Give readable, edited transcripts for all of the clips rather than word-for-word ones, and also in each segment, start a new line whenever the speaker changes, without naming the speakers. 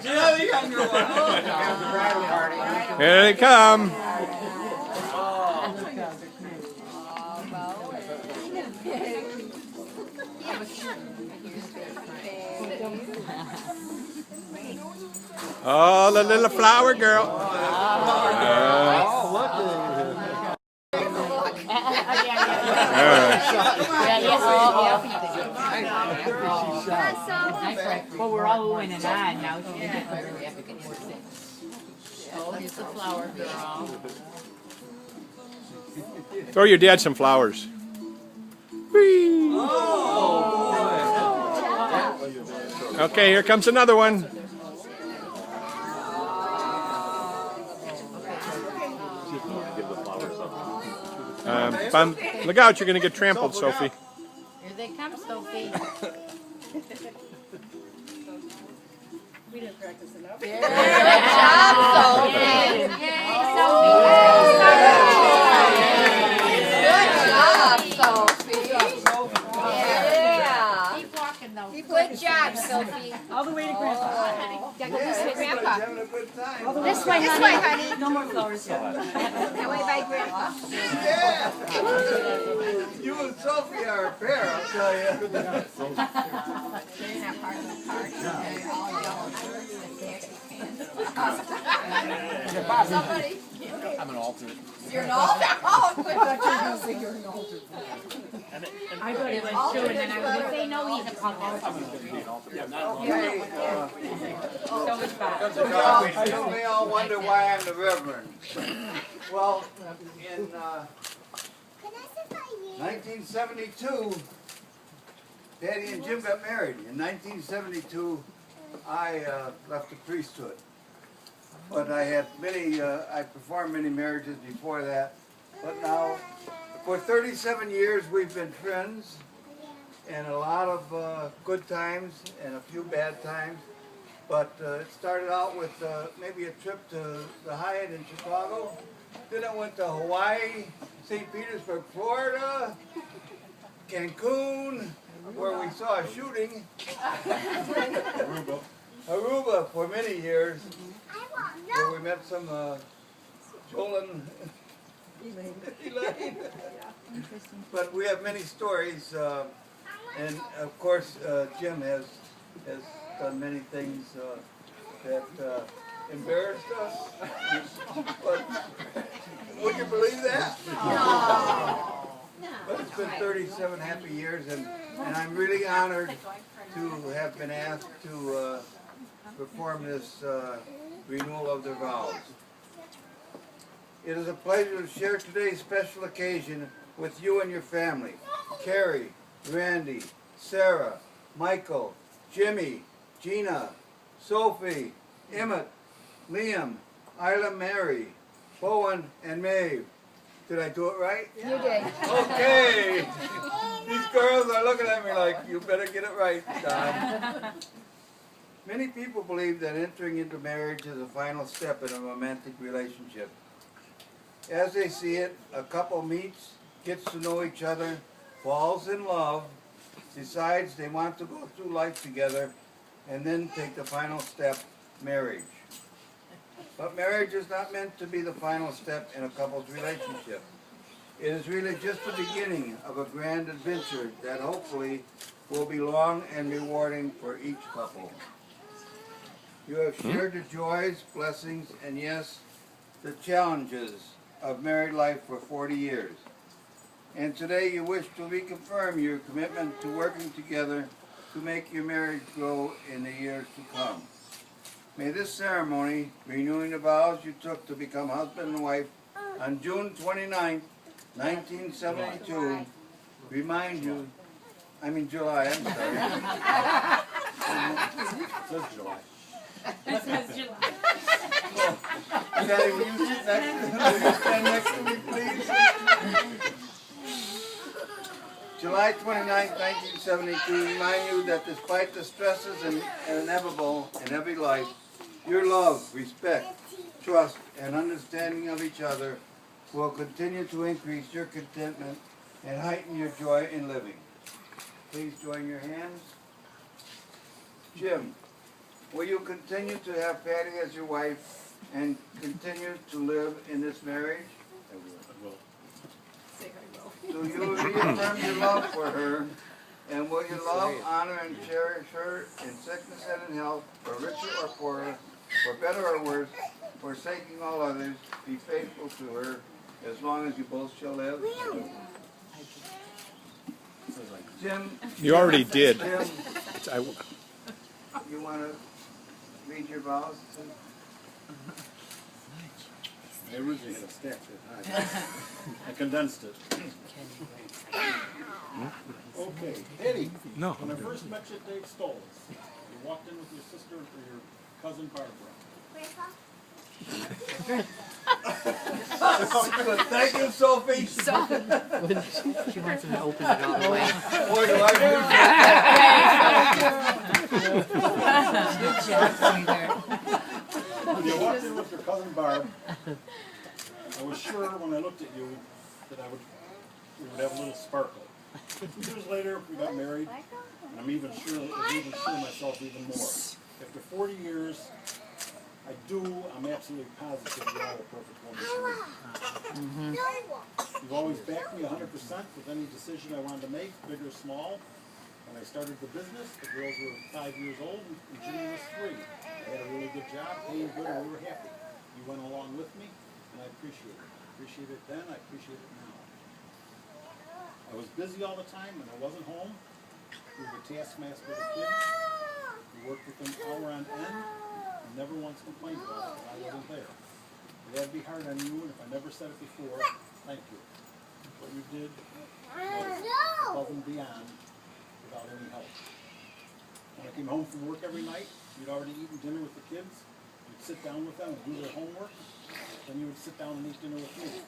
the younger one.
Here they come. Oh, the little flower girl.
Well, we're all oohing and ahhing now. She didn't really have to get more sick. Oh, he's the flower girl.
Throw your dad some flowers. Whee! Okay, here comes another one. Look out, you're going to get trampled, Sophie.
Here they come, Sophie.
We didn't practice enough.
Good job, Sophie. Yay, Sophie.
Good job, Sophie. Yeah.
Keep walking, though.
Good job, Sophie.
All the way to Grandpa.
Gotta go this way, Grandpa.
Having a good time.
This way, honey.
No more flowers yet.
That way by Grandpa.
Yeah. You and Sophie are a pair, I'll tell you.
They're not part of the party. They're all yellow. Somebody.
I'm an alternate.
You're an alternate. Oh, good.
You're an alternate.
I thought it was true, and then I was going to say, no, he's a puppet. So is Bob.
You may all wonder why I'm the Reverend. Well, in 1972, Daddy and Jim got married. In 1972, I left the priesthood. But I had I performed many marriages before that. But now, for 37 years, we've been friends. And a lot of good times and a few bad times. But it started out with maybe a trip to the Hyatt in Chicago. Then I went to Hawaii, St. Petersburg, Florida, Cancun, where we saw a shooting. Aruba for many years, where we met some Joel and Elaine. But we have many stories, and of course Jim has done many things that embarrassed us. But would you believe that? No. But it's been 37 happy years, and I'm really honored to have been asked to perform this renewal of their vows. It is a pleasure to share today's special occasion with you and your family. Carrie, Randy, Sarah, Michael, Jimmy, Gina, Sophie, Emmett, Liam, Isla Mary, Bowen, and Maeve. Did I do it right?
You did.
Okay. These girls are looking at me like, you better get it right, Don. Many people believe that entering into marriage is the final step in a romantic relationship. As they see it, a couple meets, gets to know each other, falls in love, decides they want to go through life together, and then take the final step, marriage. But marriage is not meant to be the final step in a couple's relationship. It is really just the beginning of a grand adventure that hopefully will be long and rewarding for each couple. You have shared the joys, blessings, and yes, the challenges of married life for 40 years. And today you wish to reconfirm your commitment to working together to make your marriage grow in the years to come. May this ceremony, renewing the vows you took to become husband and wife on June 29, 1972, remind you, July, I'm sorry.
It says July.
It says July.
Patty, will you stand next to me, please? July 29, 1972, remind you that despite the stresses inevitable in every life, your love, respect, trust, and understanding of each other will continue to increase your contentment and heighten your joy in living. Please join your hands. Jim, Will you continue to have Patty as your wife and continue to live in this marriage?
I will.
Say I will.
Do you reaffirm your love for her? And will you love, honor, and cherish her in sickness and in health, for richer or poorer, for better or worse, forsaking all others, be faithful to her as long as you both shall live? Jim?
You already did.
Jim,
I,
you want to read your vows?
I originally had a stack that high. I condensed it. Okay, Eddie.
No.
When I first met you at Dave Stoll's, you walked in with your sister or your cousin Barbara.
Thank you, Sophie.
She wants him to open it all the way.
Boy, do I
Good job, sweetheart.
When you walked in with your cousin Barb, I was sure when I looked at you that we would have a little sparkle. 2 years later, we got married, and I'm even sure myself even more. After 40 years, I'm absolutely positive you're all a perfect woman for me. You've always backed me 100% with any decision I wanted to make, big or small. When I started the business, the girls were 5 years old and Jimmy was 3. I had a really good job, paying good, and we were happy. You went along with me, and I appreciate it. I appreciate it then, I appreciate it now. I was busy all the time and I wasn't home. We were the taskmaster of the kids. We worked with them hour on end. And never once complained about it when I wasn't there. It had to be hard on you, and if I never said it before, thank you. What you did was above and beyond without any help. When I came home from work every night, you'd already eaten dinner with the kids. You'd sit down with them and do their homework. Then you would sit down and eat dinner with me.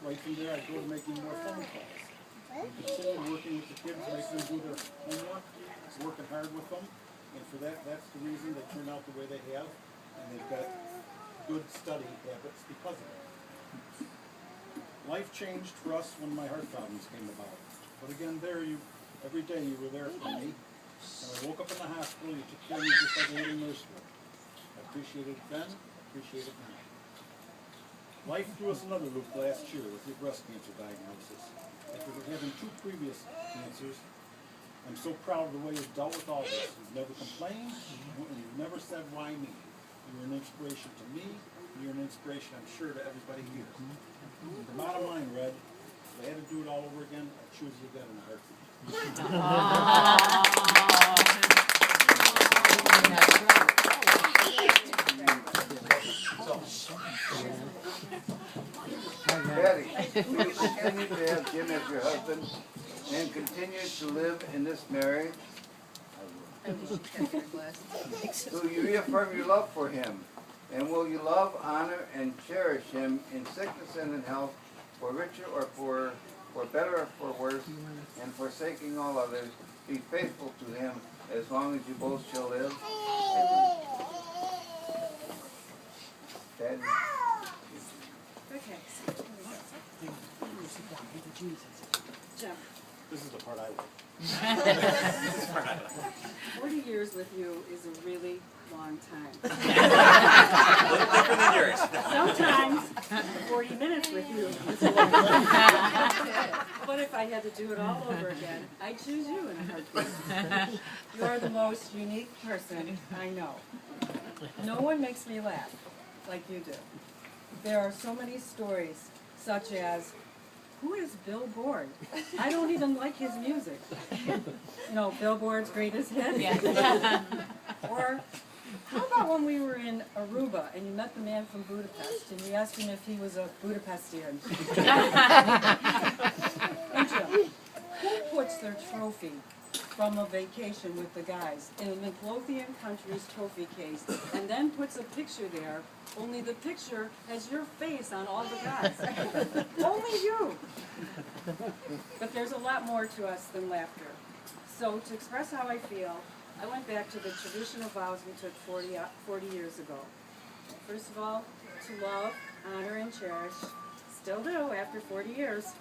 Right from there, I'd go to making more phone calls. We continued working with the kids, making them do their homework, working hard with them. And for that's the reason they turned out the way they have. And they've got good study habits because of it. Life changed for us when my heart problems came about. But again, every day you were there for me. When I woke up in the hospital, you took care of me just like a little nurse would. I appreciate it then, I appreciate it now. Life threw us another loop last year with your breast cancer diagnosis. After having 2 previous cancers, I'm so proud of the way you've dealt with all this. You've never complained, and you've never said, why me? You're an inspiration to me, and you're an inspiration, I'm sure, to everybody here. The bottom line, Red, if I had to do it all over again, I'd choose you again in a
Patty, will you continue to have Jim as your husband and continue to live in this marriage?
I wish you kept your glasses.
Do you reaffirm your love for him? And will you love, honor, and cherish him in sickness and in health, for richer or poorer, for better or for worse, and forsaking all others, be faithful to him as long as you both shall live? Patty?
Okay. Jim,
This is the part I like.
40 years with you is a really long time.
Different than yours.
Sometimes 40 minutes with you is a long time. But if I had to do it all over again, I'd choose you in a heartbeat. You are the most unique person I know. No one makes me laugh like you do. There are so many stories, such as, who is Bill Board? I don't even like his music. You know, Billboard's greatest hit.
Yeah.
Or how about when we were in Aruba and you met the man from Budapest and you asked him if he was a Budapestian? And Jim, who puts their trophy from a vacation with the guys in a Midlothian country's trophy case and then puts a picture there, only the picture has your face on all the guys? Only you! But there's a lot more to us than laughter. So to express how I feel, I went back to the traditional vows we took 40 years ago. First of all, to love, honor, and cherish, still do after 40 years,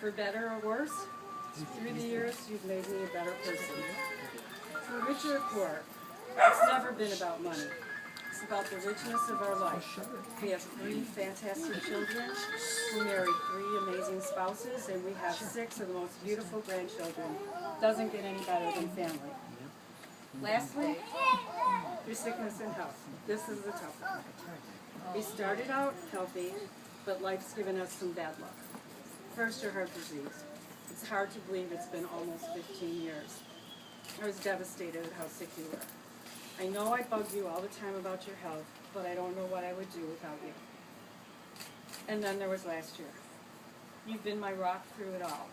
for better or worse. Through the years, you've made me a better person. For richer or poor, It's never been about money. It's about the richness of our life. We have 3 fantastic children who married 3 amazing spouses, and we have 6 of the most beautiful grandchildren. Doesn't get any better than family. Lastly, your sickness and health. This is the tough one. We started out healthy, but life's given us some bad luck. First, your heart disease. It's hard to believe it's been almost 15 years. I was devastated at how sick you were. I know I bug you all the time about your health, but I don't know what I would do without you. And then there was last year. You've been my rock through it all.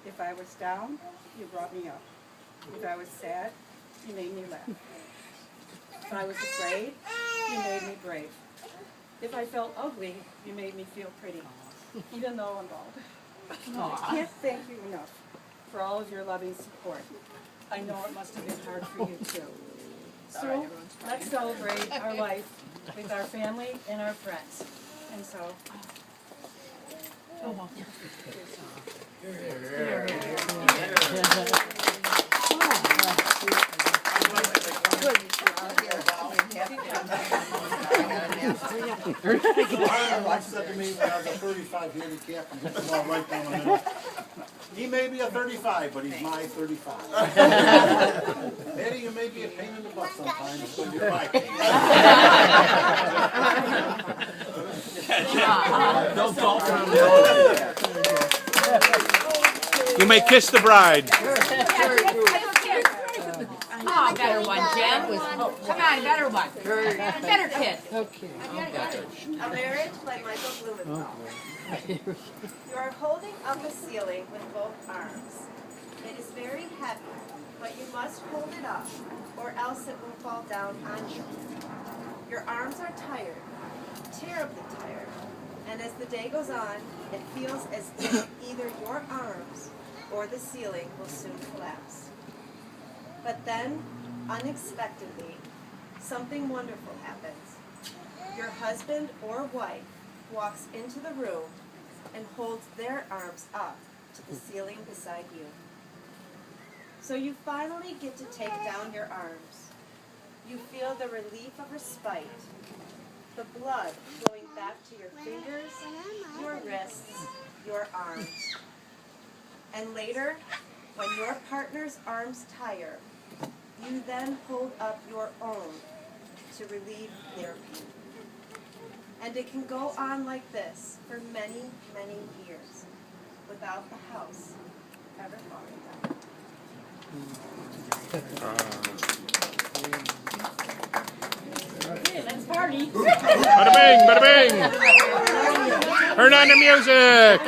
If I was down, you brought me up. If I was sad, you made me laugh. If I was afraid, you made me brave. If I felt ugly, you made me feel pretty, even though I'm bald. I can't thank you enough for all of your loving support. I know it must have been hard for you too. So let's celebrate our life with our family and our friends. And so,
Wife said to me when I was a 35 handicap, and he's all right down the middle. He may be a 35, but he's my 35. Eddie, you may be a pain in the butt sometimes, but you're my pain.
Don't fall for
You may kiss the bride.
Oh, better one, Jim. Come on, better one. Better kid.
A marriage like Michael Blumenthal. You are holding up a ceiling with both arms. It is very heavy, but you must hold it up, or else it will fall down on you. Your arms are tired, terribly tired, and as the day goes on, it feels as if either your arms or the ceiling will soon collapse. But then, unexpectedly, something wonderful happens. Your husband or wife walks into the room and holds their arms up to the ceiling beside you. So you finally get to take down your arms. You feel the relief of respite, the blood flowing back to your fingers, your wrists, your arms. And later, when your partner's arms tire, you then hold up your own to relieve their pain. And it can go on like this for many, many years without the house ever falling down.
okay, let's party.
Bada bing, bada bing. Turn on the music.